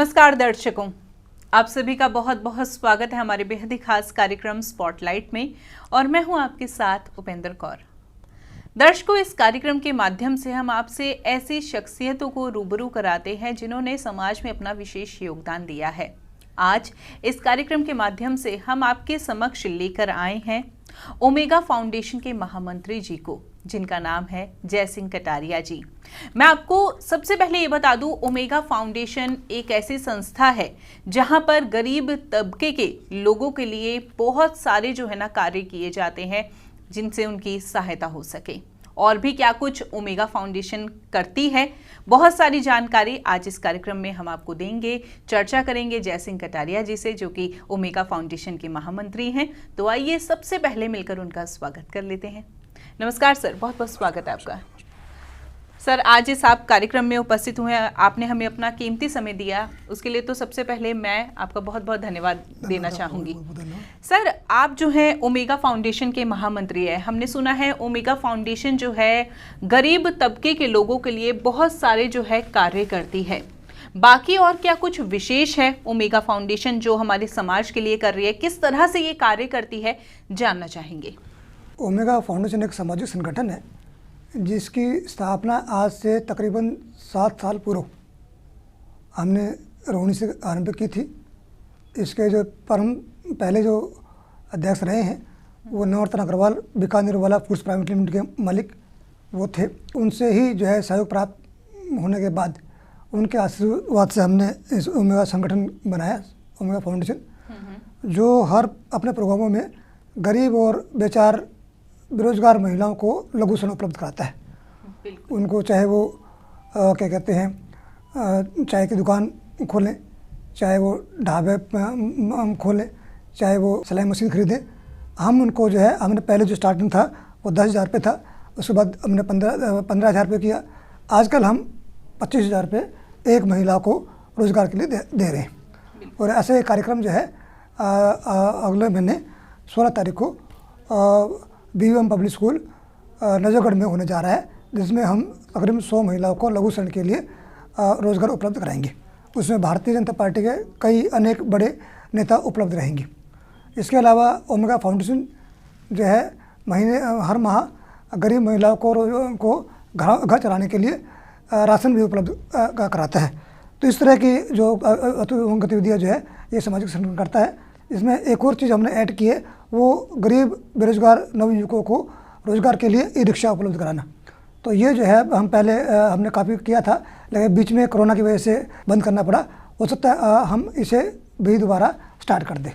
नमस्कार दर्शकों, आप सभी का बहुत बहुत स्वागत है हमारे बेहद ही खास कार्यक्रम स्पॉटलाइट में और मैं हूं आपके साथ उपेंद्र कौर। दर्शकों, इस कार्यक्रम के माध्यम से हम आपसे ऐसी शख्सियतों को रूबरू कराते हैं जिन्होंने समाज में अपना विशेष योगदान दिया है। आज इस कार्यक्रम के माध्यम से हम आपके समक्ष लेकर आए हैं ओमेगा फाउंडेशन के महामंत्री जी को, जिनका नाम है जय सिंह कटारिया जी। मैं आपको सबसे पहले ये बता दूं, ओमेगा फाउंडेशन एक ऐसी संस्था है जहां पर गरीब तबके के लोगों के लिए बहुत सारे जो है ना कार्य किए जाते हैं जिनसे उनकी सहायता हो सके। और भी क्या कुछ ओमेगा फाउंडेशन करती है, बहुत सारी जानकारी आज इस कार्यक्रम में हम आपको देंगे। चर्चा करेंगे जय सिंह कटारिया जी से, जो कि ओमेगा फाउंडेशन के महामंत्री हैं। तो आइए सबसे पहले मिलकर उनका स्वागत कर लेते हैं। नमस्कार सर, बहुत बहुत स्वागत है आपका। सर, आज इस आप कार्यक्रम में उपस्थित हुए हैं, आपने हमें अपना कीमती समय दिया, उसके लिए तो सबसे पहले मैं आपका बहुत बहुत धन्यवाद देना चाहूँगी। सर, आप जो है ओमेगा फाउंडेशन के महामंत्री है। हमने सुना है ओमेगा फाउंडेशन जो है गरीब तबके के लोगों के लिए बहुत सारे जो है कार्य करती है। बाकी और क्या कुछ विशेष है ओमेगा फाउंडेशन जो हमारे समाज के लिए कर रही है, किस तरह से ये कार्य करती है, जानना चाहेंगे। ओमेगा फाउंडेशन एक सामाजिक संगठन है जिसकी स्थापना आज से तकरीबन 7 साल पूर्व हमने रोहिणी से आरंभ की थी। इसके जो पहले जो अध्यक्ष रहे हैं वो नवरत्न अग्रवाल, बीकानेर वाला फूड्स प्राइवेट लिमिटेड के मालिक वो थे। उनसे ही जो है सहयोग प्राप्त होने के बाद उनके आशीर्वाद से हमने इस ओमेगा संगठन बनाया, ओमेगा फाउंडेशन, जो हर अपने प्रोग्रामों में गरीब और बेचार बेरोजगार महिलाओं को लघु ऋण उपलब्ध कराता है। उनको चाहे वो क्या कहते हैं चाय की दुकान खोलें, चाहे वो ढाबे खोलें, चाहे वो सिलाई मशीन खरीदें, हम उनको जो है, हमने पहले जो स्टार्टिंग था वो 10,000 रुपये था, उसके बाद हमने 15,000 रुपये किया। आजकल हम 25,000 रुपये एक महिला को रोज़गार के लिए दे रहे हैं। और ऐसे कार्यक्रम जो है अगले महीने 16 तारीख को BVM पब्लिक स्कूल नजरगढ़ में होने जा रहा है, जिसमें हम तकरीबन 100 महिलाओं को लघु ऋण के लिए रोज़गार उपलब्ध कराएंगे। उसमें भारतीय जनता पार्टी के कई अनेक बड़े नेता उपलब्ध रहेंगे। इसके अलावा ओमेगा फाउंडेशन जो है हर माह गरीब महिलाओं को घर चलाने के लिए राशन भी उपलब्ध कराता है। तो इस तरह की जो गतिविधियाँ जो है ये सामाजिक संगठन करता है। इसमें एक और चीज़ हमने ऐड की है, वो गरीब बेरोजगार नवयुवकों को रोज़गार के लिए ई रिक्शा उपलब्ध कराना। तो ये जो है हम पहले हमने काफ़ी किया था, लेकिन बीच में कोरोना की वजह से बंद करना पड़ा। हो सकता है हम इसे भी दोबारा स्टार्ट कर दें।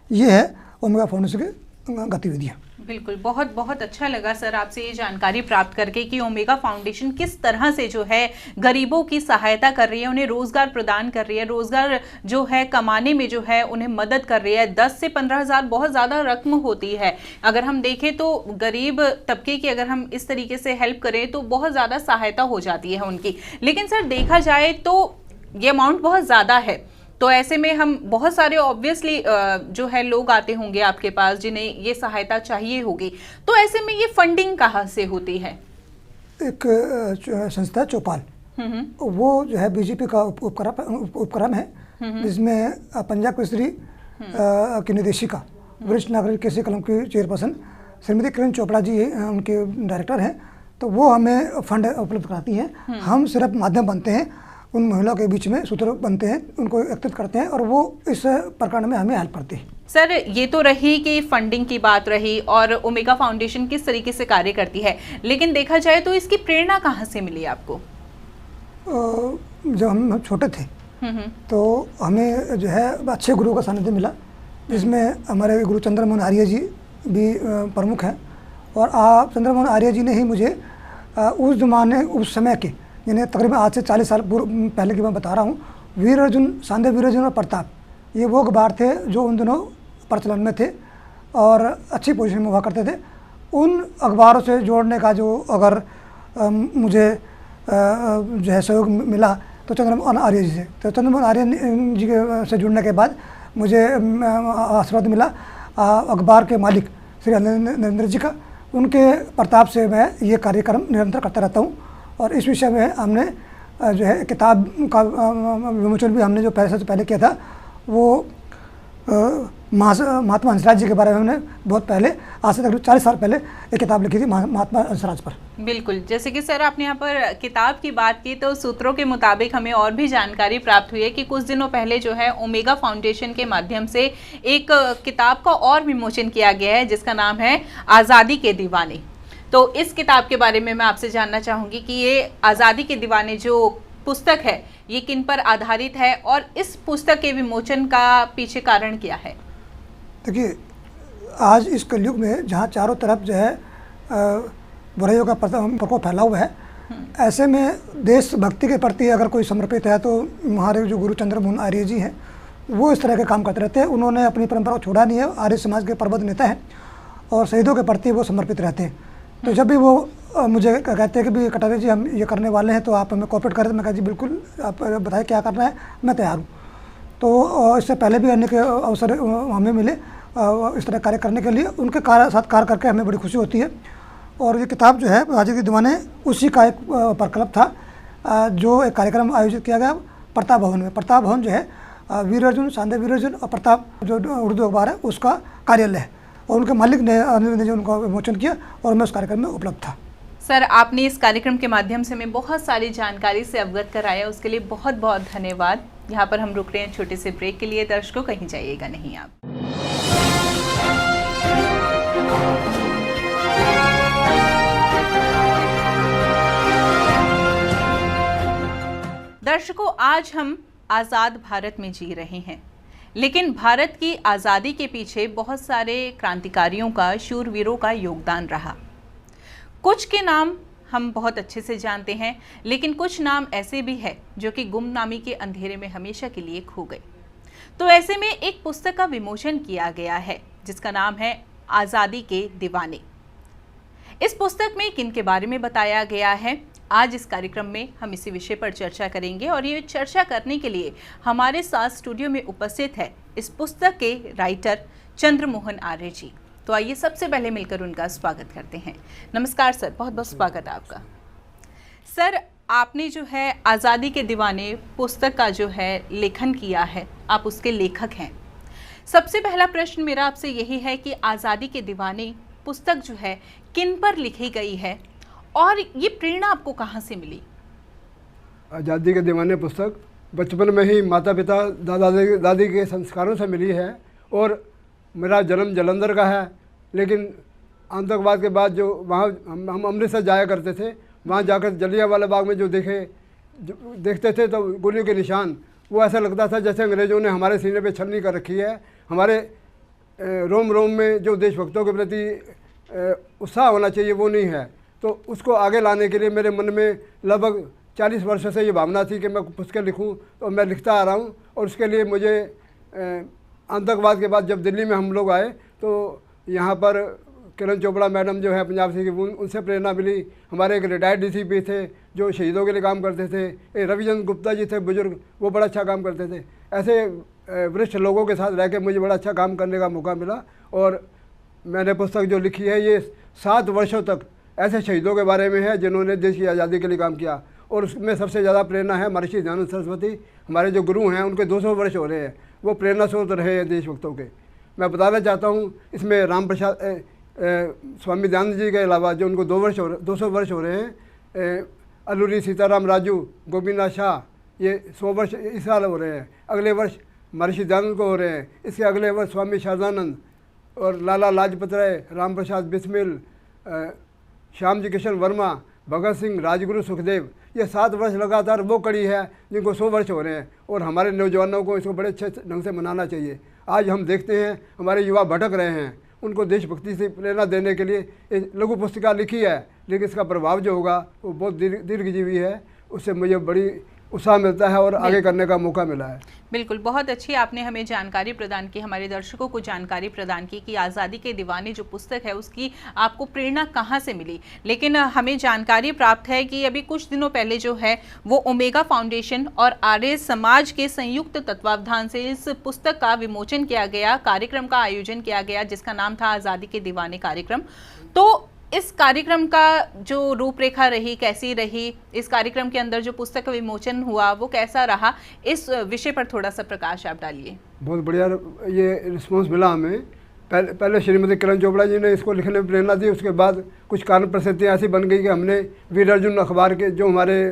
ये है ओमेगा फाउंडेशन की गतिविधियाँ। बिल्कुल, बहुत बहुत अच्छा लगा सर आपसे ये जानकारी प्राप्त करके कि ओमेगा फाउंडेशन किस तरह से जो है गरीबों की सहायता कर रही है, उन्हें रोजगार प्रदान कर रही है, रोजगार जो है कमाने में जो है उन्हें मदद कर रही है। 10 से 15,000 बहुत ज़्यादा रकम होती है। अगर हम देखें तो गरीब तबके की अगर हम इस तरीके से हेल्प करें तो बहुत ज़्यादा सहायता हो जाती है उनकी। लेकिन सर देखा जाए तो ये अमाउंट बहुत ज़्यादा है, तो ऐसे में हम बहुत सारे ऑब्वियसली जो है लोग आते होंगे आपके पास जिन्हें ये सहायता चाहिए होगी, तो ऐसे में ये फंडिंग कहाँ से होती है? एक संस्था चौपाल, वो जो है बीजेपी का उपक्रम है, जिसमें पंजाब केसरी की निदेशिका, वरिष्ठ नागरिक केसरी कलम की चेयरपर्सन श्रीमती किरण चोपड़ा जी उनके डायरेक्टर हैं। तो वो हमें फंड उपलब्ध कराती हैं। हम सिर्फ माध्यम बनते हैं, उन महिलाओं के बीच में सूत्र बनते हैं, उनको एकत्रित करते हैं और वो इस प्रकरण में हमें हेल्प करते हैं। सर, ये तो रही कि फंडिंग की बात रही और ओमेगा फाउंडेशन किस तरीके से कार्य करती है, लेकिन देखा जाए तो इसकी प्रेरणा कहाँ से मिली आपको? जब हम छोटे थे तो हमें जो है अच्छे गुरु का सानिध्य मिला, जिसमें हमारे गुरु चंद्रमोहन आर्य जी भी प्रमुख हैं। और चंद्रमोहन आर्य जी ने ही मुझे उस जमाने उस समय के, यानी तकरीबन आज से 40 साल पहले की मैं बता रहा हूँ, वीर अर्जुन, सांदेव वीर अर्जुन और प्रताप, ये वो अखबार थे जो उन दिनों प्रचलन में थे और अच्छी पोजीशन में हुआ करते थे। उन अखबारों से जोड़ने का जो अगर मुझे जो है सहयोग मिला तो चंद्रमोहन आर्य जी से। तो चंद्रमोहन आर्य जी से जुड़ने के बाद मुझे आशीर्वाद मिला अखबार के मालिक श्री नरेंद्र जी का। उनके प्रताप से मैं ये कार्यक्रम निरंतर करता रहता हूँ और इस विषय में हमने जो है किताब का विमोचन भी हमने जो पैसे से पहले किया था, वो महात्मा हंसराज जी के बारे में हमने बहुत पहले, आज से तकरीबन 40 साल पहले एक किताब लिखी थी महात्मा हंसराज पर। बिल्कुल, जैसे कि सर आपने यहाँ पर किताब की बात की, तो सूत्रों के मुताबिक हमें और भी जानकारी प्राप्त हुई है कि कुछ दिनों पहले जो है ओमेगा फाउंडेशन के माध्यम से एक किताब का और विमोचन किया गया है जिसका नाम है आज़ादी के दीवाने। तो इस किताब के बारे में मैं आपसे जानना चाहूँगी कि ये आज़ादी के दीवाने जो पुस्तक है ये किन पर आधारित है और इस पुस्तक के विमोचन का पीछे कारण क्या है? देखिए, आज इस कलयुग में जहाँ चारों तरफ जो है बुराइयों का प्रकोप फैला हुआ है, ऐसे में देशभक्ति के प्रति अगर कोई समर्पित है तो हमारे जो गुरु चंद्रमोहन आर्य जी हैं वो इस तरह के काम करते रहते हैं। उन्होंने अपनी परंपरा को छोड़ा नहीं है, आर्य समाज के प्रबुद्ध नेता हैं और शहीदों के प्रति वो समर्पित रहते हैं। तो जब भी वो मुझे कहते हैं कि भी कटारे जी हम ये करने वाले हैं तो आप हमें कोऑपरेट करें, तो मैं कहा जी बिल्कुल, आप बताएं क्या करना है, मैं तैयार हूँ। तो इससे पहले भी अन्य के अवसर हमें मिले इस तरह कार्य करने के लिए, उनके साथ कार्य करके हमें बड़ी खुशी होती है। और ये किताब जो है आज़ादी के दीवाने, उसी का एक प्रकल्प था जो एक कार्यक्रम आयोजित किया गया प्रताप भवन में। प्रताप भवन जो है वीर अर्जुन, शानदेव वीर अर्जुन और प्रताप जो उर्दू अखबार है उसका कार्यालय है, और उनके मालिक ने जो उनका विमोचन किया और मैं उस कार्यक्रम में उपलब्ध था। सर, आपने इस कार्यक्रम के माध्यम से हमें बहुत सारी जानकारी से अवगत कराया, उसके लिए बहुत बहुत धन्यवाद। यहाँ पर हम रुक रहे हैं छोटे से ब्रेक के लिए। दर्शकों, कहीं जाइएगा नहीं आप। दर्शकों, आज हम आज़ाद भारत में जी रहे हैं, लेकिन भारत की आज़ादी के पीछे बहुत सारे क्रांतिकारियों का, शूरवीरों का योगदान रहा। कुछ के नाम हम बहुत अच्छे से जानते हैं, लेकिन कुछ नाम ऐसे भी हैं जो कि गुमनामी के अंधेरे में हमेशा के लिए खो गए। तो ऐसे में एक पुस्तक का विमोचन किया गया है जिसका नाम है आज़ादी के दीवाने। इस पुस्तक में किन के बारे में बताया गया है, आज इस कार्यक्रम में हम इसी विषय पर चर्चा करेंगे। और ये चर्चा करने के लिए हमारे साथ स्टूडियो में उपस्थित है इस पुस्तक के राइटर चंद्रमोहन आर्य जी। तो आइए सबसे पहले मिलकर उनका स्वागत करते हैं। नमस्कार सर, बहुत बहुत स्वागत है आपका। सर, आपने जो है आज़ादी के दीवाने पुस्तक का जो है लेखन किया है, आप उसके लेखक हैं। सबसे पहला प्रश्न मेरा आपसे यही है कि आज़ादी के दीवाने पुस्तक जो है किन पर लिखी गई है और ये प्रेरणा आपको कहाँ से मिली? आज़ादी के दीवाने पुस्तक बचपन में ही माता पिता दादी के संस्कारों से मिली है। और मेरा जन्म जालंधर का है, लेकिन आतंकवाद के बाद जो वहाँ हम अमृतसर जाया करते थे, वहाँ जाकर जलियांवाला बाग में जो देखते थे तो गोलियों के निशान, वो ऐसा लगता था जैसे अंग्रेज़ों ने हमारे सीने पे छलनी कर रखी है। हमारे रोम रोम में जो देशभक्तों के प्रति उत्साह होना चाहिए वो नहीं है। तो उसको आगे लाने के लिए मेरे मन में लगभग 40 वर्ष से ये भावना थी कि मैं पुस्तकें लिखूं, तो मैं लिखता आ रहा हूं। और उसके लिए मुझे आतंकवाद के बाद जब दिल्ली में हम लोग आए तो यहाँ पर किरण चोपड़ा मैडम जो है पंजाब से, उनसे प्रेरणा मिली। हमारे एक रिटायर्ड DCP थे जो शहीदों के लिए काम करते थे, एक रविचंद्र गुप्ता जी थे बुजुर्ग, वो बड़ा अच्छा काम करते थे। ऐसे वरिष्ठ लोगों के साथ रह के मुझे बड़ा अच्छा काम करने का मौका मिला। और मैंने पुस्तक जो लिखी है ये 7 वर्षों तक ऐसे शहीदों के बारे में है जिन्होंने देश की आज़ादी के लिए काम किया। और उसमें सबसे ज़्यादा प्रेरणा है महर्षि दयानंद सरस्वती, हमारे जो गुरु हैं, उनके 200 वर्ष हो रहे हैं, वो प्रेरणा स्रोत रहे हैं देशभक्तों के। मैं बताना चाहता हूँ इसमें राम प्रसाद स्वामी दयानंद जी के अलावा जो उनको 200 वर्ष हो रहे हैं, अल्लूरी सीताराम राजू, गोपीनाथ शाह, ये 100 वर्ष इस साल हो रहे हैं। अगले वर्ष महर्षि दयानंद को हो रहे हैं। इसके अगले वर्ष स्वामी शारदानंद और लाला लाजपत राय, राम प्रसाद बिस्मिल, श्याम जी किशन वर्मा, भगत सिंह, राजगुरु सुखदेव, ये 7 वर्ष लगातार वो कड़ी है जिनको 100 वर्ष हो रहे हैं। और हमारे नौजवानों को इसको बड़े अच्छे ढंग से मनाना चाहिए। आज हम देखते हैं हमारे युवा भटक रहे हैं, उनको देशभक्ति से प्रेरणा देने के लिए एक लघु पुस्तिका लिखी है, लेकिन इसका प्रभाव जो होगा वो बहुत दीर्घजीवी है। उससे मुझे बड़ी उत्साह मिलता है और आगे करने का मौका मिला है। बिल्कुल, बहुत अच्छी आपने हमें जानकारी प्रदान की, हमारे दर्शकों को जानकारी प्रदान की कि आज़ादी के दीवाने जो पुस्तक है उसकी आपको प्रेरणा कहाँ से मिली। लेकिन हमें जानकारी प्राप्त है कि अभी कुछ दिनों पहले जो है वो ओमेगा फाउंडेशन और आर्य समाज के संयुक्त तत्वावधान से इस पुस्तक का विमोचन किया गया, कार्यक्रम का आयोजन किया गया जिसका नाम था आज़ादी के दीवाने कार्यक्रम। तो इस कार्यक्रम का जो रूपरेखा रही, कैसी रही, इस कार्यक्रम के अंदर जो पुस्तक का विमोचन हुआ वो कैसा रहा, इस विषय पर थोड़ा सा प्रकाश आप डालिए। बहुत बढ़िया ये रिस्पॉन्स मिला हमें। पहले श्रीमती किरण चोपड़ा जी ने इसको लिखने में प्रेरणा दी, उसके बाद कुछ कारण परिस्थितियाँ ऐसी बन गई कि हमने वीर अर्जुन अखबार के जो हमारे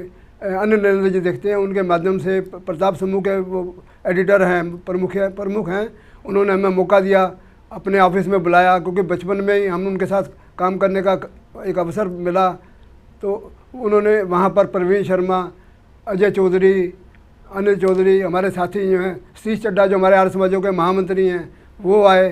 अन्य नरेंद्र जी देखते हैं उनके माध्यम से, प्रताप समूह के वो एडिटर हैं, प्रमुख हैं, उन्होंने हमें मौका दिया, अपने ऑफिस में बुलाया, क्योंकि बचपन में ही हम उनके साथ काम करने का एक अवसर मिला। तो उन्होंने वहाँ पर प्रवीण शर्मा, अजय चौधरी, अनिल चौधरी, हमारे साथी जो हैं, सतीश चड्डा जो हमारे आर्य समाजों के महामंत्री हैं वो आए,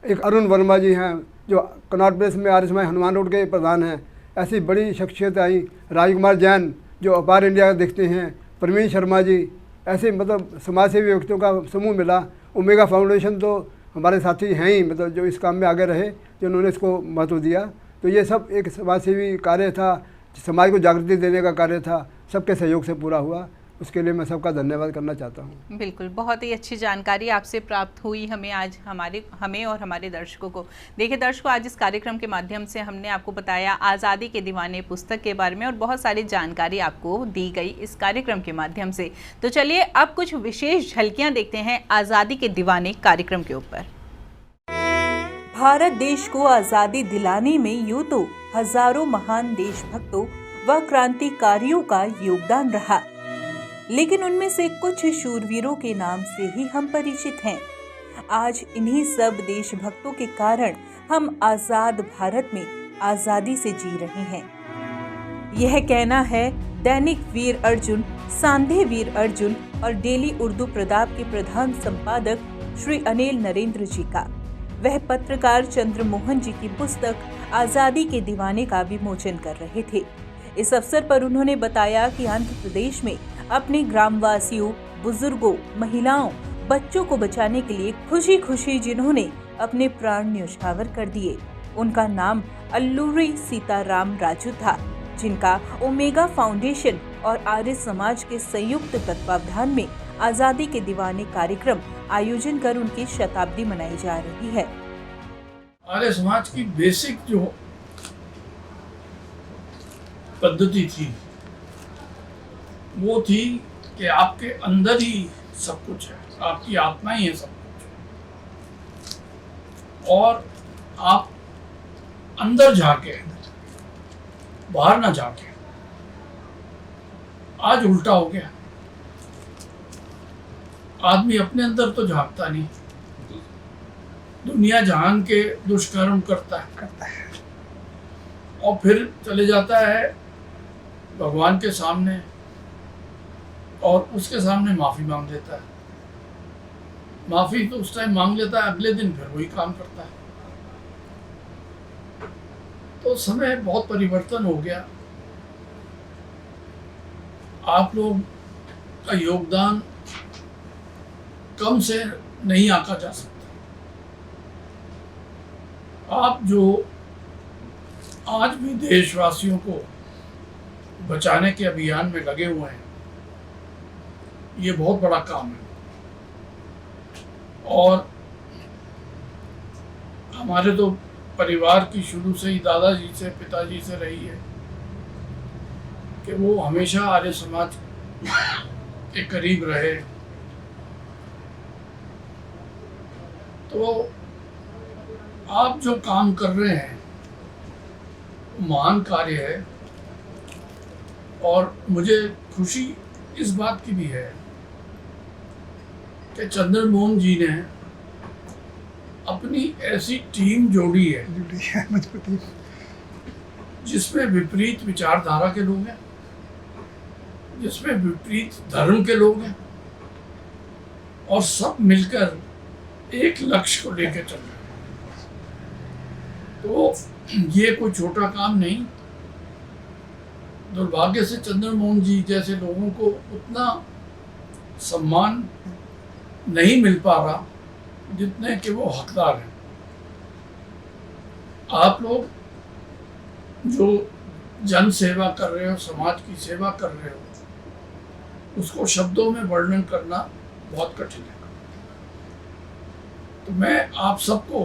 एक अरुण वर्मा जी हैं जो कनॉट प्लेस में आर्य समाज हनुमान रोड के प्रधान हैं, ऐसी बड़ी शख्सियत आई, राजकुमार जैन जो अपार इंडिया देखते हैं, प्रवीण शर्मा जी, ऐसे मतलब समाज सेवी व्यक्तियों का समूह मिला। ओमेगा फाउंडेशन तो हमारे साथी हैं ही, मतलब जो इस काम में आगे रहे, जिन्होंने इसको महत्व दिया। तो ये सब एक समाज सेवी कार्य था, समाज को जागृति देने का कार्य था, सबके सहयोग से पूरा हुआ। उसके लिए मैं सबका धन्यवाद करना चाहता हूँ। बिल्कुल, बहुत ही अच्छी जानकारी आपसे प्राप्त हुई हमें आज, हमें और हमारे दर्शकों को। देखिए दर्शकों, आज इस कार्यक्रम के माध्यम से हमने आपको बताया आज़ादी के दीवाने पुस्तक के बारे में और बहुत सारी जानकारी आपको दी गई इस कार्यक्रम के माध्यम से। तो चलिए अब कुछ विशेष झलकियाँ देखते हैं आज़ादी के दीवाने कार्यक्रम के ऊपर। भारत देश को आज़ादी दिलाने में यूं तो हजारों महान देशभक्तों व क्रांतिकारियों का योगदान रहा, लेकिन उनमें से कुछ शूरवीरों के नाम से ही हम परिचित हैं। आज इन्हीं सब देशभक्तों के कारण हम आजाद भारत में आजादी से जी रहे हैं। यह कहना है दैनिक वीर अर्जुन, सांध्य वीर अर्जुन और डेली उर्दू प्रताप के प्रधान संपादक श्री अनिल नरेंद्र जी का। वह पत्रकार चंद्रमोहन जी की पुस्तक आजादी के दीवाने का विमोचन कर रहे थे। इस अवसर पर उन्होंने बताया कि आंध्र प्रदेश में अपने ग्रामवासियों, बुजुर्गों, महिलाओं, बच्चों को बचाने के लिए खुशी खुशी जिन्होंने अपने प्राण न्यौछावर कर दिए, उनका नाम अल्लूरी सीताराम राजू था, जिनका ओमेगा फाउंडेशन और आर्य समाज के संयुक्त तत्वावधान में आजादी के दीवाने कार्यक्रम आयोजन कर उनकी शताब्दी मनाई जा रही है। आर्य समाज की बेसिक जो पद्धति थी वो थी कि आपके अंदर ही सब कुछ है, आपकी आत्मा ही है सब कुछ, और आप अंदर जाके बाहर ना जाके। आज उल्टा हो गया, आदमी अपने अंदर तो झांकता नहीं, दुनिया जहान के दुष्कर्म करता है और फिर चले जाता है भगवान के सामने और उसके सामने माफ़ी मांग लेता है। माफ़ी तो उस टाइम मांग लेता है, अगले दिन फिर वही काम करता है। तो समय बहुत परिवर्तन हो गया। आप लोग का योगदान कम से नहीं आंका जा सकता। आप जो आज भी देशवासियों को बचाने के अभियान में लगे हुए हैं, ये बहुत बड़ा काम है। और हमारे तो परिवार की शुरू से ही दादाजी से, पिताजी से रही है कि वो हमेशा आर्य समाज के करीब रहे। तो आप जो काम कर रहे हैं महान कार्य है, और मुझे खुशी इस बात की भी है कि चंद्रमोहन जी ने अपनी ऐसी टीम जोड़ी है जिसमें विपरीत विचारधारा के लोग हैं, जिसमें विपरीत धर्म के लोग हैं, और सब मिलकर एक लक्ष्य को लेकर चल रहे हैं। तो ये कोई छोटा काम नहीं। दुर्भाग्य से चंद्रमोहन जी जैसे लोगों को उतना सम्मान नहीं मिल पा रहा जितने कि वो हकदार हैं। आप लोग जो जन सेवा कर रहे हो, समाज की सेवा कर रहे हो, उसको शब्दों में वर्णन करना बहुत कठिन है। तो मैं आप सबको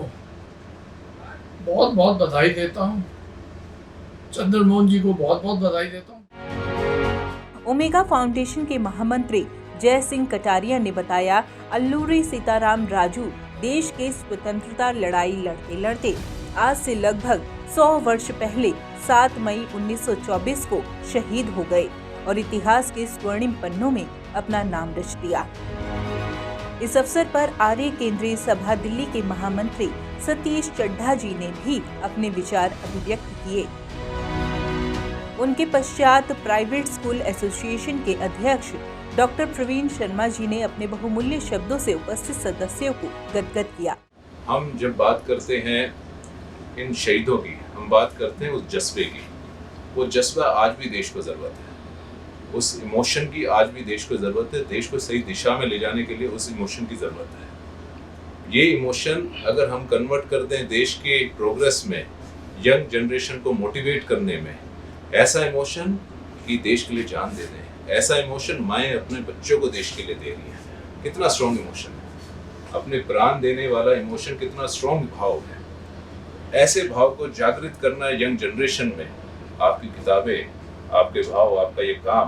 बहुत बहुत बधाई देता हूँ चंद्रमोहन जी को बहुत बहुत बधाई देता हूँ। ओमेगा फाउंडेशन के महामंत्री जय सिंह कटारिया ने बताया, अल्लूरी सीताराम राजू देश के स्वतंत्रता लड़ाई लड़ते लड़ते आज से लगभग 100 वर्ष पहले 7 मई 1924 को शहीद हो गए और इतिहास के स्वर्णिम पन्नों में अपना नाम रच दिया। इस अवसर पर आर्य केंद्रीय सभा दिल्ली के महामंत्री सतीश चड्ढा जी ने भी अपने विचार अभिव्यक्त किए। उनके पश्चात प्राइवेट स्कूल एसोसिएशन के अध्यक्ष डॉक्टर प्रवीण शर्मा जी ने अपने बहुमूल्य शब्दों से उपस्थित सदस्यों को गदगद किया। हम जब बात करते हैं इन शहीदों की, हम बात करते हैं उस जज्बे की। वो जज्बा आज भी देश को ज़रूरत है, उस इमोशन की आज भी देश को ज़रूरत है। देश को सही दिशा में ले जाने के लिए उस इमोशन की ज़रूरत है। ये इमोशन अगर हम कन्वर्ट कर दें देश के प्रोग्रेस में, यंग जनरेशन को मोटिवेट करने में, ऐसा इमोशन कि देश के लिए जान दे दें, ऐसा इमोशन माएँ अपने बच्चों को देश के लिए दे रही हैं, कितना स्ट्रॉन्ग इमोशन है। अपने प्राण देने वाला इमोशन कितना स्ट्रॉन्ग भाव है। ऐसे भाव को जागृत करना यंग जनरेशन में आपकी किताबें, आपके भाव, आपका ये काम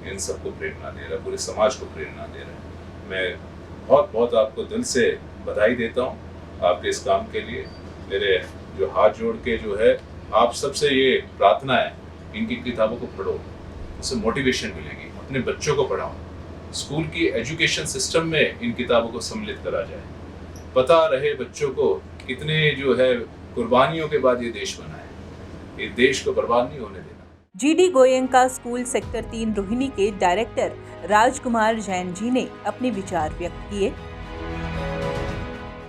इन सबको प्रेरणा दे रहा है, पूरे समाज को प्रेरणा दे रहा है। मैं बहुत बहुत आपको दिल से बधाई देता हूँ आपके इस काम के लिए। मेरे जो हाथ जोड़ के जो है आप सबसे ये प्रार्थना है, इनकी किताबों को पढ़ो, उससे मोटिवेशन मिलेगी। अपने बच्चों को पढ़ाओ, स्कूल की एजुकेशन सिस्टम में इन किताबों को सम्मिलित करा जाए। पता रहे बच्चों को कितने जो है कुर्बानियों के बाद ये देश बना है, ये देश को बर्बाद नहीं होने देना। GD Goenka school sector 3 Rohini के डायरेक्टर राजकुमार जैन जी ने अपने विचार व्यक्त किए,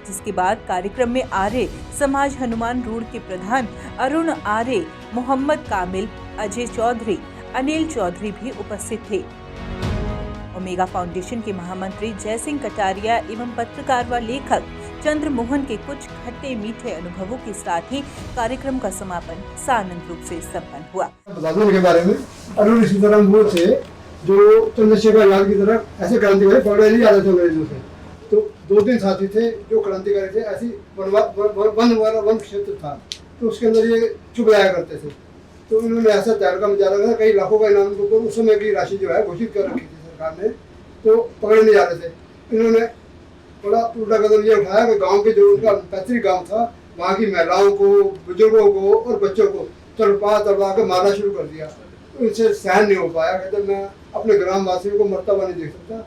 जिसके बाद कार्यक्रम में आर्य समाज हनुमान रोड के प्रधान अरुण आर्य, मोहम्मद कामिल, अजय चौधरी, अनिल चौधरी भी उपस्थित थे। ओमेगा फाउंडेशन के महामंत्री जय सिंह कटारिया एवं पत्रकार व लेखक चंद्रमोहन के कुछ खट्टे मीठे अनुभवों के साथ ही कार्यक्रम का समापन सानंद रूप से संपन्न हुआ। बता दूं इनके बारे में, अरुण सीताराम वो थे जो चंद्रशेखर आजाद की तरह ऐसे क्रांतिकारी पकड़े नहीं जाते थे अंग्रेजों से। तो 2-3 साथी थे जो क्रांतिकारी थे, ऐसी वन क्षेत्र था तो उसके अंदर ये चुप रहा करते थे। तो इन्होंने ऐसा तहलका मचा रखा था, कई लाखों का इनाम को उस समय की राशि जो है घोषित कर रखी थी सरकार ने, तो पकड़े नहीं जा रहे थे। इन्होंने बड़ा उल्टा कदम ये उठाया कि गांव के जो उनका पैतृक गांव था, वहाँ की महिलाओं को, बुजुर्गों को और बच्चों को तड़पा के मारना शुरू कर दिया। तो इनसे सहन नहीं हो पाया, कहते मैं अपने ग्राम वासियों को मरता हुआ नहीं देख सकता।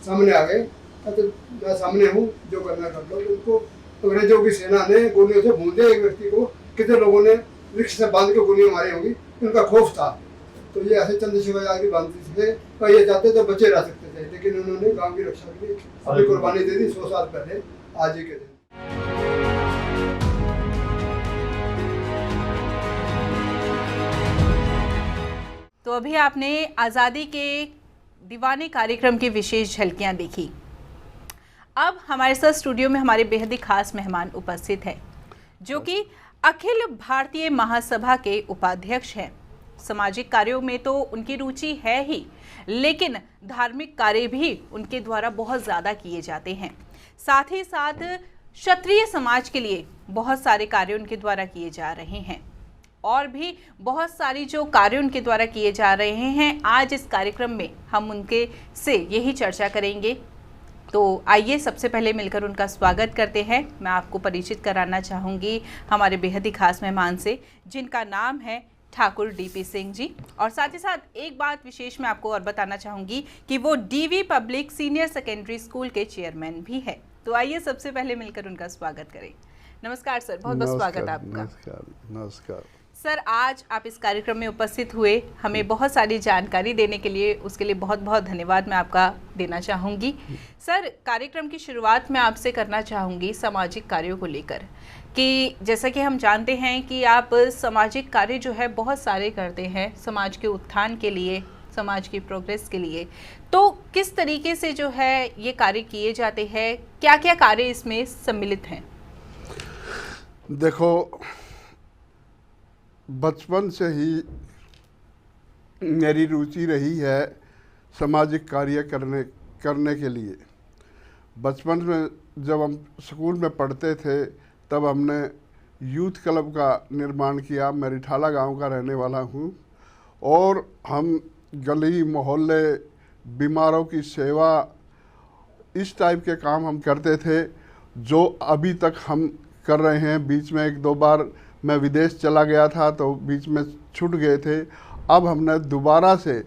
सामने आ गए, कहते मैं सामने हूँ, जो करना कर लो। उनको अंग्रेजों की सेना ने गोलियों से भूंजे, एक व्यक्ति को कितने लोगों ने रिक्श से बांध के गोलियां मारी होंगी, उनका खौफ था। तो ये ऐसे चंद्रशेखर आजाद की बांधती थे, और ये चाहते तो बचे रह सकते थे, लेकिन उन्होंने गांव की रक्षा के लिए अपनी कुर्बानी दे दी 100 साल पहले आज ही के दिन। तो अभी आपने आज़ादी के दीवाने कार्यक्रम की विशेष झलकियां देखी। अब हमारे साथ स्टूडियो में हमारे बेहद ही खास मेहमान उपस्थित हैं, जो कि अखिल भारतीय महासभा के उपाध्यक्ष हैं। सामाजिक कार्यों में तो उनकी रुचि है ही, लेकिन धार्मिक कार्य भी उनके द्वारा बहुत ज़्यादा किए जाते हैं। साथ ही साथ क्षत्रिय समाज के लिए बहुत सारे कार्य उनके द्वारा किए जा रहे हैं, और भी बहुत सारी जो कार्य उनके द्वारा किए जा रहे हैं। आज इस कार्यक्रम में हम उनके से यही चर्चा करेंगे। तो आइए सबसे पहले मिलकर उनका स्वागत करते हैं। मैं आपको परिचित कराना चाहूँगी हमारे बेहद ही खास मेहमान से, जिनका नाम है ठाकुर डीपी सिंह जी। और साथ ही साथ एक बात विशेष मैं आपको और बताना चाहूँगी कि वो DV public senior secondary school के चेयरमैन भी है। तो आइए सबसे पहले मिलकर उनका स्वागत करें। नमस्कार सर, बहुत बहुत स्वागत आपका। नमस्कार सर, आज आप इस कार्यक्रम में उपस्थित हुए, हमें बहुत सारी जानकारी देने के लिए, उसके लिए बहुत बहुत धन्यवाद मैं आपका देना चाहूँगी। सर, कार्यक्रम की शुरुआत मैं आपसे करना चाहूँगी सामाजिक कार्यों को लेकर, कि जैसा कि हम जानते हैं कि आप सामाजिक कार्य जो है बहुत सारे करते हैं समाज के उत्थान के लिए, समाज की प्रोग्रेस के लिए। तो किस तरीके से जो है ये कार्य किए जाते हैं, क्या क्या कार्य इसमें सम्मिलित हैं? देखो, बचपन से ही मेरी रुचि रही है सामाजिक कार्य करने के लिए। बचपन में जब हम स्कूल में पढ़ते थे तब हमने यूथ क्लब का निर्माण किया। मैं रिठाला गांव का रहने वाला हूं और हम गली मोहल्ले, बीमारों की सेवा, इस टाइप के काम हम करते थे जो अभी तक हम कर रहे हैं। बीच में 1-2 बार मैं विदेश चला गया था तो बीच में छूट गए थे। अब हमने दोबारा से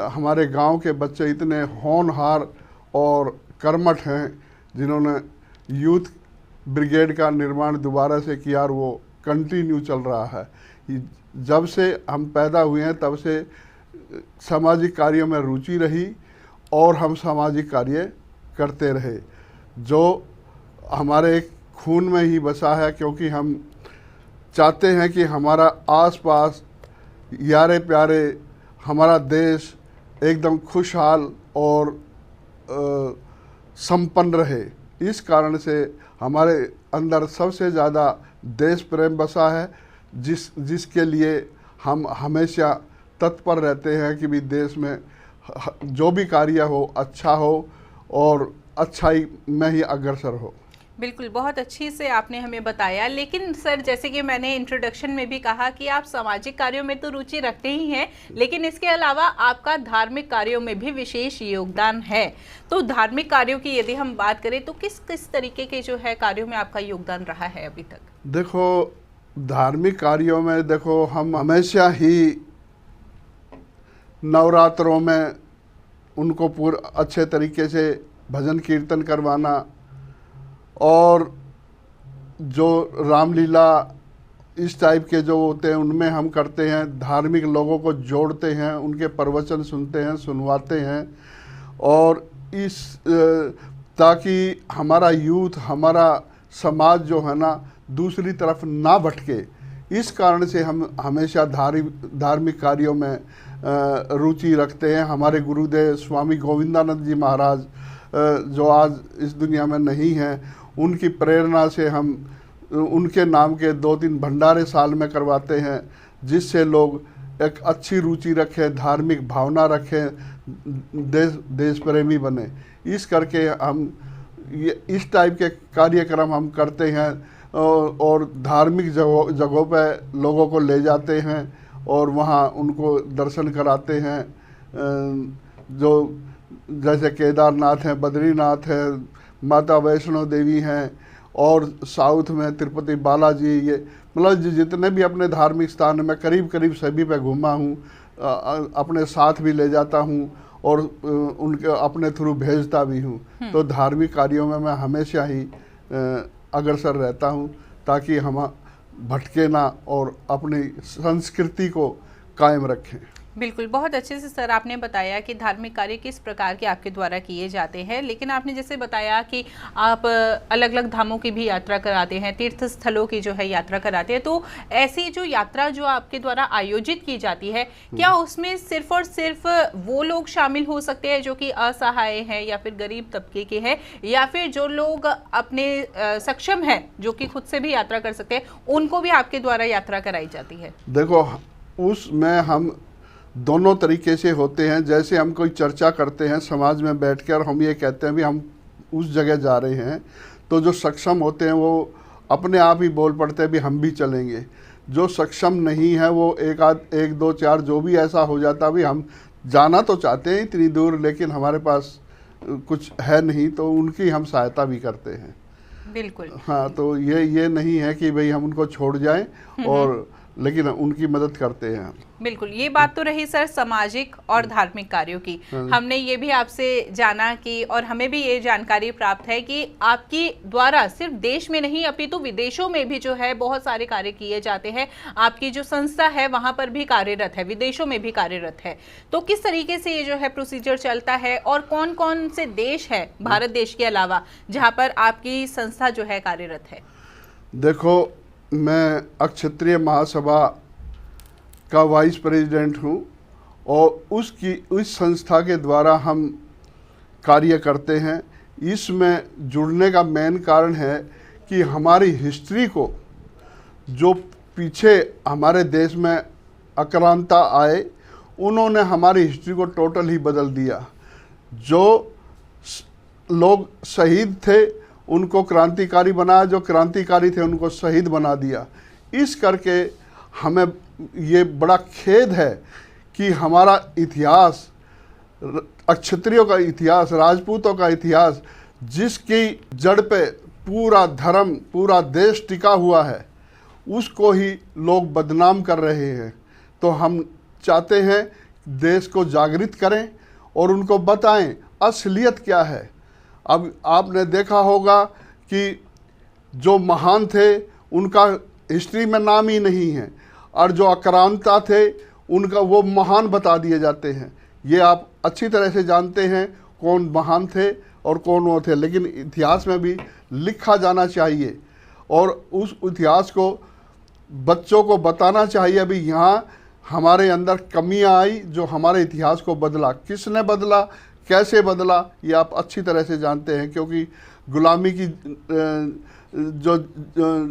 हमारे गांव के बच्चे इतने होनहार और कर्मठ हैं जिन्होंने यूथ ब्रिगेड का निर्माण दोबारा से किया और वो कंटिन्यू चल रहा है। जब से हम पैदा हुए हैं तब से सामाजिक कार्यों में रुचि रही और हम सामाजिक कार्य करते रहे, जो हमारे खून में ही बसा है, क्योंकि हम चाहते हैं कि हमारा आसपास यारे प्यारे हमारा देश एकदम खुशहाल और संपन्न रहे। इस कारण से हमारे अंदर सबसे ज़्यादा देश प्रेम बसा है, जिसके लिए हम हमेशा तत्पर रहते हैं कि भी देश में जो भी कार्य हो अच्छा हो और अच्छाई में ही अग्रसर हो। बिल्कुल, बहुत अच्छी से आपने हमें बताया। लेकिन सर, जैसे कि मैंने इंट्रोडक्शन में भी कहा कि आप सामाजिक कार्यों में तो रुचि रखते ही हैं, लेकिन इसके अलावा आपका धार्मिक कार्यों में भी विशेष योगदान है। तो धार्मिक कार्यों की यदि हम बात करें तो किस किस तरीके के जो है कार्यों में आपका योगदान रहा है अभी तक? देखो, धार्मिक कार्यों में देखो, हम हमेशा ही नवरात्रों में उनको पूरा अच्छे तरीके से भजन कीर्तन करवाना, और जो रामलीला इस टाइप के जो होते हैं उनमें हम करते हैं। धार्मिक लोगों को जोड़ते हैं, उनके प्रवचन सुनते हैं, सुनवाते हैं, और इस ताकि हमारा यूथ, हमारा समाज जो है ना दूसरी तरफ ना भटके, इस कारण से हम हमेशा धार्मिक कार्यों में रुचि रखते हैं। हमारे गुरुदेव स्वामी गोविंदानंद जी महाराज जो आज इस दुनिया में नहीं हैं, उनकी प्रेरणा से हम उनके नाम के 2-3 भंडारे साल में करवाते हैं, जिससे लोग एक अच्छी रुचि रखें, धार्मिक भावना रखें, देश प्रेमी बने। इस करके हम इस टाइप के कार्यक्रम हम करते हैं और धार्मिक जगहों पे लोगों को ले जाते हैं और वहाँ उनको दर्शन कराते हैं, जो जैसे केदारनाथ है, बद्रीनाथ है, माता वैष्णो देवी हैं, और साउथ में तिरुपति बालाजी, ये मतलब जितने भी अपने धार्मिक स्थान में करीब सभी पे घूमा हूँ, अपने साथ भी ले जाता हूँ और उनके अपने थ्रू भेजता भी हूँ। तो धार्मिक कार्यों में मैं हमेशा ही अग्रसर रहता हूँ ताकि हम भटके ना और अपनी संस्कृति को कायम रखें। बिल्कुल, बहुत अच्छे से सर आपने बताया कि धार्मिक कार्य किस प्रकार के आपके द्वारा किए जाते हैं। लेकिन आपने जैसे बताया कि आप अलग अलग धामों की भी यात्रा कराते हैं, तीर्थ स्थलों की जो है यात्रा कराते हैं, तो ऐसी जो यात्रा जो आपके द्वारा आयोजित की जाती है, क्या उसमें सिर्फ और सिर्फ वो लोग शामिल हो सकते हैं जो कि असहाय हैं या फिर गरीब तबके के हैं, या फिर जो लोग अपने सक्षम हैं जो कि खुद से भी यात्रा कर सकते हैं, उनको भी आपके द्वारा यात्रा कराई जाती है? देखो, उसमें हम दोनों तरीके से होते हैं। जैसे हम कोई चर्चा करते हैं समाज में बैठकर, हम ये कहते हैं भी हम उस जगह जा रहे हैं, तो जो सक्षम होते हैं वो अपने आप ही बोल पड़ते हैं भी हम भी चलेंगे। जो सक्षम नहीं है वो 1 2 4 जो भी ऐसा हो जाता भी हम जाना तो चाहते हैं इतनी दूर, लेकिन हमारे पास कुछ है नहीं, तो उनकी हम सहायता भी करते हैं। बिल्कुल, हाँ, तो ये नहीं है कि भाई हम उनको छोड़ जाएं, और लेकिन उनकी मदद करते हैं। बिल्कुल, ये बात तो रही सर सामाजिक और धार्मिक कार्यों की। हमने ये भी आपसे जाना कि, और हमें भी ये जानकारी प्राप्त है कि आपकी द्वारा सिर्फ देश में नहीं अपितु विदेशों में भी जो है बहुत सारे कार्य किए जाते हैं। आपकी जो संस्था है वहां पर भी कार्यरत है, विदेशों में भी कार्यरत है। तो किस तरीके से ये जो है प्रोसीजर चलता है, और कौन कौन से देश है भारत देश के अलावा जहाँ पर आपकी संस्था जो है कार्यरत है? देखो, मैं अक्षत्रिय महासभा का वाइस प्रेसिडेंट हूँ, और उस संस्था के द्वारा हम कार्य करते हैं। इसमें जुड़ने का मेन कारण है कि हमारी हिस्ट्री को, जो पीछे हमारे देश में आक्रांता आए, उन्होंने हमारी हिस्ट्री को टोटल ही बदल दिया। जो लोग शहीद थे उनको क्रांतिकारी बनाया, जो क्रांतिकारी थे उनको शहीद बना दिया। इस करके हमें ये बड़ा खेद है कि हमारा इतिहास, क्षत्रियों का इतिहास, राजपूतों का इतिहास, जिसकी जड़ पे पूरा धर्म, पूरा देश टिका हुआ है, उसको ही लोग बदनाम कर रहे हैं। तो हम चाहते हैं देश को जागृत करें और उनको बताएं असलियत क्या है। अब आपने देखा होगा कि जो महान थे उनका हिस्ट्री में नाम ही नहीं है, और जो आक्रांता थे उनका वो महान बता दिए जाते हैं। ये आप अच्छी तरह से जानते हैं कौन महान थे और कौन वो थे, लेकिन इतिहास में भी लिखा जाना चाहिए और उस इतिहास को बच्चों को बताना चाहिए। अभी यहाँ हमारे अंदर कमियां आई जो हमारे इतिहास को बदला, किसने बदला, कैसे बदला, ये आप अच्छी तरह से जानते हैं, क्योंकि गुलामी की जो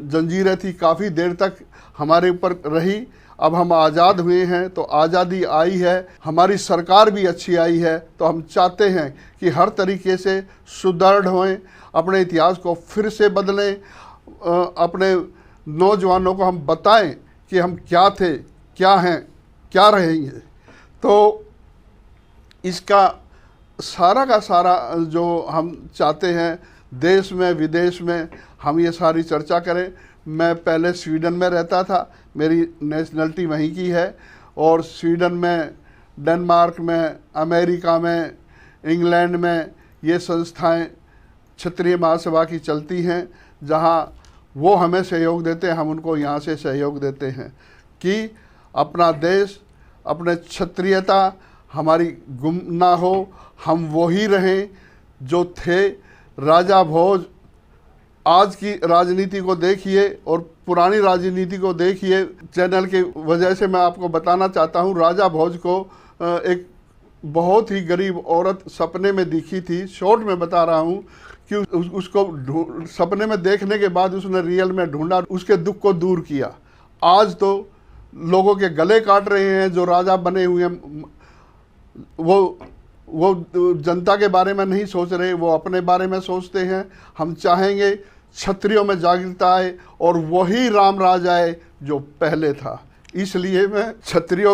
जंजीरें थी काफ़ी देर तक हमारे ऊपर रही। अब हम आज़ाद हुए हैं तो आज़ादी आई है, हमारी सरकार भी अच्छी आई है, तो हम चाहते हैं कि हर तरीके से सुदृढ़ होएं, अपने इतिहास को फिर से बदलें, अपने नौजवानों को हम बताएं कि हम क्या थे, क्या हैं, क्या रहेंगे। तो इसका सारा का सारा जो हम चाहते हैं देश में विदेश में हम ये सारी चर्चा करें। मैं पहले स्वीडन में रहता था, मेरी नेशनलिटी वहीं की है, और स्वीडन में, डेनमार्क में, अमेरिका में, इंग्लैंड में ये संस्थाएं क्षत्रिय महासभा की चलती हैं, जहां वो हमें सहयोग देते हैं, हम उनको यहाँ से सहयोग देते हैं कि अपना देश, अपने क्षत्रियता हमारी गुम ना हो, हम वही रहें जो थे। राजा भोज, आज की राजनीति को देखिए और पुरानी राजनीति को देखिए। चैनल की वजह से मैं आपको बताना चाहता हूँ, राजा भोज को एक बहुत ही गरीब औरत सपने में दिखी थी। शॉर्ट में बता रहा हूँ कि उसको सपने में देखने के बाद उसने रियल में ढूंढा, उसके दुख को दूर किया। आज तो लोगों के गले काट रहे हैं जो राजा बने हुए हैं, वो जनता के बारे में नहीं सोच रहे, वो अपने बारे में सोचते हैं। हम चाहेंगे क्षत्रियों में जागृतता आए और वही राम राज आए जो पहले था। इसलिए मैं क्षत्रिय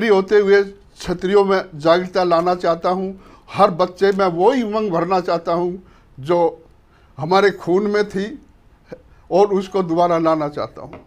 होते हुए क्षत्रियों में जागृतता लाना चाहता हूँ। हर बच्चे में वही उमंग भरना चाहता हूँ जो हमारे खून में थी और उसको दोबारा लाना चाहता हूँ।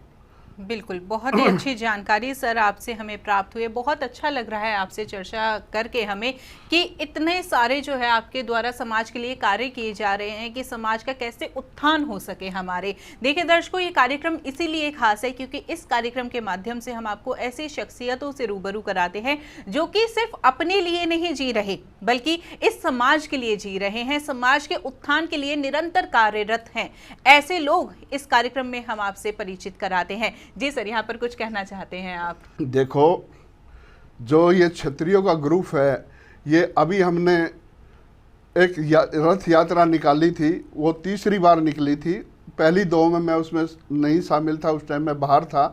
बिल्कुल, बहुत ही अच्छी जानकारी सर आपसे हमें प्राप्त हुई है। बहुत अच्छा लग रहा है आपसे चर्चा करके हमें कि इतने सारे जो है आपके द्वारा समाज के लिए कार्य किए जा रहे हैं कि समाज का कैसे उत्थान हो सके हमारे। देखिए दर्शकों, ये कार्यक्रम इसीलिए खास है क्योंकि इस कार्यक्रम के माध्यम से हम आपको ऐसी शख्सियतों से रूबरू कराते हैं जो कि सिर्फ अपने लिए नहीं जी रहे बल्कि इस समाज के लिए जी रहे हैं, समाज के उत्थान के लिए निरंतर कार्यरत हैं। ऐसे लोग इस कार्यक्रम में हम आपसे परिचित कराते हैं। जी सर, यहाँ पर कुछ कहना चाहते हैं आप? देखो, जो ये क्षत्रियों का ग्रुप है, ये अभी हमने एक रथ यात्रा निकाली थी, वो तीसरी बार निकली थी। पहली दो में मैं उसमें नहीं शामिल था, उस टाइम मैं बाहर था।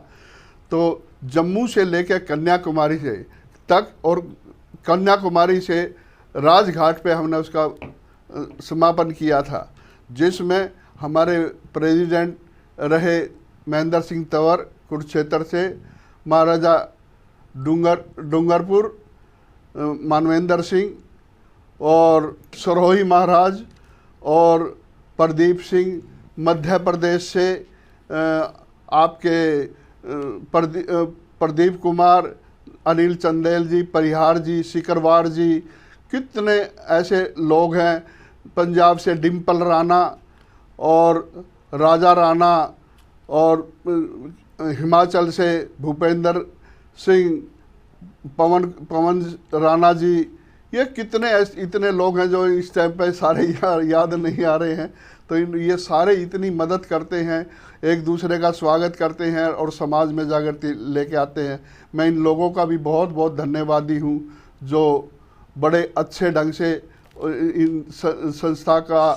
तो जम्मू से लेकर कन्याकुमारी से तक और कन्याकुमारी से राजघाट पे हमने उसका समापन किया था, जिसमें हमारे प्रेसिडेंट रहे महेंद्र सिंह तंवर कुरुक्षेत्र से, महाराजा डूंगरपुर मानवेंद्र सिंह और सरोही महाराज, और प्रदीप सिंह मध्य प्रदेश से, आपके प्रदीप कुमार, अनिल चंदेल जी, परिहार जी, सिकरवार जी, कितने ऐसे लोग हैं। पंजाब से डिम्पल राणा और राजा राणा, और हिमाचल से भूपेंद्र सिंह, पवन राणा जी, ये इतने लोग हैं जो इस टाइम पे सारे याद नहीं आ रहे हैं। तो ये सारे इतनी मदद करते हैं, एक दूसरे का स्वागत करते हैं और समाज में जागृति लेके आते हैं। मैं इन लोगों का भी बहुत बहुत धन्यवादी हूँ जो बड़े अच्छे ढंग से इन संस्था का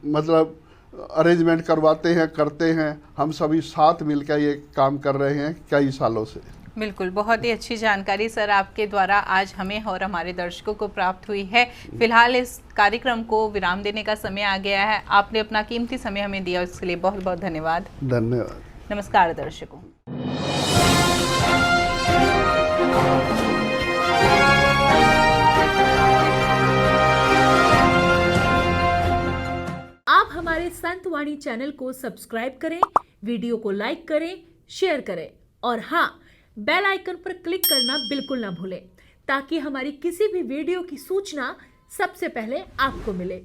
मतलब अरेंजमेंट करवाते हैं, करते हैं। हम सभी साथ मिलकर ये काम कर रहे हैं कई सालों से। बिल्कुल, बहुत ही अच्छी जानकारी सर आपके द्वारा आज हमें और हमारे दर्शकों को प्राप्त हुई है। फिलहाल इस कार्यक्रम को विराम देने का समय आ गया है। आपने अपना कीमती समय हमें दिया, उसके लिए बहुत बहुत धन्यवाद। धन्यवाद। नमस्कार दर्शकों। आप हमारे संतवाणी चैनल को सब्सक्राइब करें, वीडियो को लाइक करें, शेयर करें और हाँ, बेल आइकन पर क्लिक करना बिल्कुल ना भूलें ताकि हमारी किसी भी वीडियो की सूचना सबसे पहले आपको मिले।